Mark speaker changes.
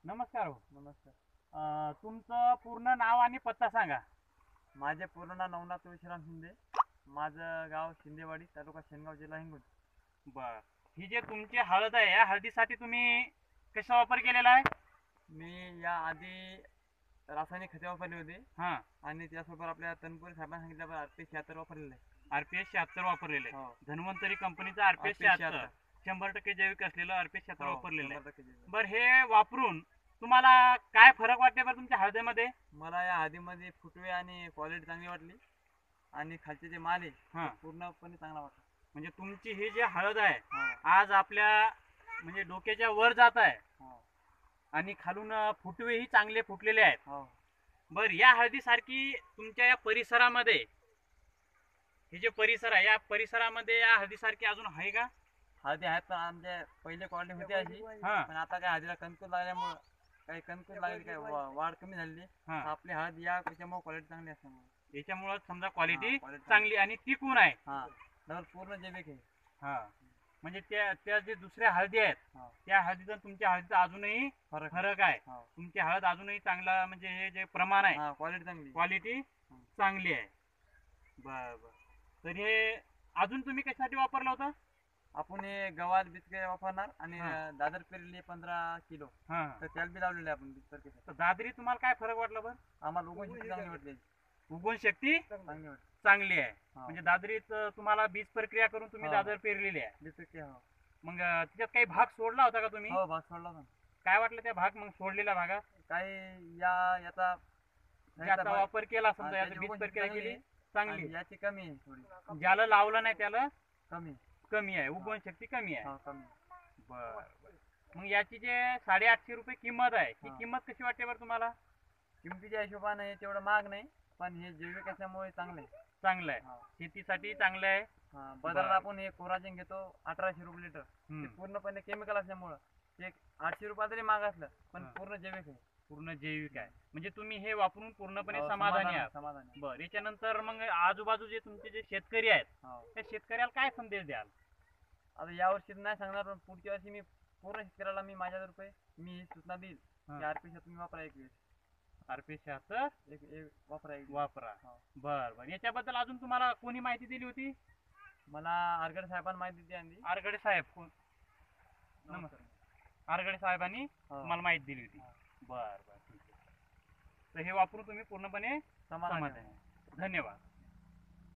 Speaker 1: नमस्कार हो.
Speaker 2: नमस्कार.
Speaker 1: तुमचं पूर्ण नाव आणि पत्ता सांगा.
Speaker 2: माझे पूर्ण नाव नवनाथ तुळशीराम शिंदे. माझं गाव शिंदेवाडी, तालुका शेनगाव, जिल्हा हिंगोली.
Speaker 1: बर. ही जे तुमची हळद आहे या हळदीसाठी तुम्ही कसा वापर केलेला आहे?
Speaker 2: मी या आधी रासायनिक खते वापरली होती
Speaker 1: हां.
Speaker 2: आणि त्यासोबत आपल्या तनपुरे साहेबांनी सांगितल्यावर RP 76 वापरलेलं आहे.
Speaker 1: RPS 76 वापरलेले आहे.
Speaker 2: हो.
Speaker 1: धन्वंतरी कंपनीचा RPS
Speaker 2: RPS
Speaker 1: 76 100% जैविक असलेलं RPS 76
Speaker 2: हो,
Speaker 1: वापरलेलं आहे.
Speaker 2: 100% जैविक.
Speaker 1: बर, हे वापरून तुम्हाला काय फरक वाटते बरं तुमच्या हळदीमध्ये?
Speaker 2: मला या आधीमध्ये फुटवे आणि क्वालिटी चांगली वाटली आणि खालचे जे माल आहे
Speaker 1: हां.
Speaker 2: ते पूर्णपणे चांगला वाटला.
Speaker 1: म्हणजे तुमची ही जी हळद आहे
Speaker 2: हो,
Speaker 1: आज आपल्या म्हणजे डोक्याच्या वर जात आहे
Speaker 2: हो,
Speaker 1: आणि खालून फुटवेही चांगले फुटलेले आहेत.
Speaker 2: हो.
Speaker 1: बर, या हळदीसारखी तुमच्या या परिसरामध्ये हे जे परिसर आहे या परिसरामध्ये या हळदीसारखी अजून आहे का?
Speaker 2: हळदी आहेत पण आमच्या पहिले क्वालिटी होती अशी,
Speaker 1: हा.
Speaker 2: पण आता काय हळदीला कणकूर लागल्यामुळं काही कणकूर लागली, काही वाढ कमी झाली.
Speaker 1: हा.
Speaker 2: आपली हळद या त्याच्यामुळे क्वालिटी चांगली असल्यामुळे
Speaker 1: याच्यामुळे समजा क्वालिटी
Speaker 2: हा, quality
Speaker 1: चांगली आणि टिकून आहे.
Speaker 2: हा डबल पूर्ण जैविक आहे.
Speaker 1: हा. म्हणजे त्या त्या जे दुसऱ्या हळदी आहेत
Speaker 2: हा,
Speaker 1: त्या हळदीचा तुमच्या हळदीचा अजूनही
Speaker 2: फरक
Speaker 1: फरक आहे.
Speaker 2: हा,
Speaker 1: तुमची हळद अजूनही चांगला म्हणजे हे जे प्रमाण आहे
Speaker 2: हा, क्वालिटी चांगली.
Speaker 1: क्वालिटी चांगली आहे. बर बर. तर हे अजून तुम्ही कशासाठी वापरलं होतं?
Speaker 2: आपण हे गव्हात बिस्के वापरणार आणि
Speaker 1: हा.
Speaker 2: दादर पेरले 15 किलो,
Speaker 1: हा.
Speaker 2: तर त्याला बी लावलेले आपण बिस्तर.
Speaker 1: तर दादरी तुम्हाला काय फरक वाटला बरं?
Speaker 2: आम्हाला उगवण शक्ती चांगली वाटली.
Speaker 1: उगवण शक्ती
Speaker 2: चांगली वाटली.
Speaker 1: चांगली आहे.
Speaker 2: हा.
Speaker 1: म्हणजे दादरीत तुम्हाला बीज प्रक्रिया करून तुम्ही
Speaker 2: हा.
Speaker 1: दादर पेरलेली आहे.
Speaker 2: बिस्के. हो,
Speaker 1: मग त्याच्यात काही भाग सोडला होता का तुम्ही?
Speaker 2: हो, भाग सोडला होता.
Speaker 1: काय वाटलं त्या भाग मग सोडलेल्या भागात?
Speaker 2: काही याचा
Speaker 1: जे आता वापर केला समजा याची
Speaker 2: त्याची
Speaker 1: बीज
Speaker 2: उगवण
Speaker 1: प्रक्रिया
Speaker 2: शक्ती
Speaker 1: केली
Speaker 2: चांगली
Speaker 1: चांगली.
Speaker 2: आणि याची कमी आहे थोडी.
Speaker 1: ज्याला लावलं नाही त्याला
Speaker 2: कमी.
Speaker 1: कमी आहे, उगवण शक्ती कमी आहे.
Speaker 2: हा, कमी.
Speaker 1: बर बर. मग याची जे 850 रुपये किंमत आहे ही
Speaker 2: हा.
Speaker 1: किंमत कशी वाटते बरं तुम्हाला?
Speaker 2: किमतीच्या हिशोबाने तेवढं महाग नाही, पण हे जैविक असल्यामुळे चांगलं आहे.
Speaker 1: चांगलं आहे,
Speaker 2: हा.
Speaker 1: शेतीसाठी चांगलं आहे.
Speaker 2: हा, बाजारात
Speaker 1: बरं.
Speaker 2: आपण हे कोराजेन घेतो 1800 रुपये लिटर.
Speaker 1: हम्म.
Speaker 2: ते पूर्णपणे केमिकल असल्यामुळं ते 800 रुपये तरी महाग असलं, पण
Speaker 1: हा.
Speaker 2: पूर्ण जैविक आहे.
Speaker 1: पूर्ण जैविक आहे. म्हणजे तुम्ही हे वापरून पूर्णपणे
Speaker 2: हो,
Speaker 1: समाधानी आहात.
Speaker 2: समाधानी.
Speaker 1: बर, याच्यानंतर मग आजूबाजूचे तुमचे जे शेतकरी आहेत
Speaker 2: हो.
Speaker 1: त्या शेतकऱ्याला काय संदेश द्याल?
Speaker 2: आता यावर्षी नाही सांगणार, पण पुढच्या वर्षी मी पूर्ण शेतकऱ्याला मी माझ्यातर्फे मी ही सूचना देईल
Speaker 1: हा.
Speaker 2: की RP तुम्ही वापरा एक वेळेस.
Speaker 1: RP 76
Speaker 2: एक वापरा एक.
Speaker 1: वापरा.
Speaker 2: हो.
Speaker 1: बर बर. याच्याबद्दल अजून तुम्हाला कोणी माहिती दिली होती?
Speaker 2: मला आरगड साहेबांनी माहिती दिली आणि
Speaker 1: आरगडे साहेब कोण?
Speaker 2: नमस्कार.
Speaker 1: आरगडे साहेबांनी
Speaker 2: हो.
Speaker 1: तुम्हाला माहिती दिली होती.
Speaker 2: हो.
Speaker 1: बर बर, ठीक आहे. तर हे वापरून तुम्ही पूर्णपणे
Speaker 2: समाधानी
Speaker 1: समाधानी
Speaker 2: आहे.
Speaker 1: आहे. धन्यवाद.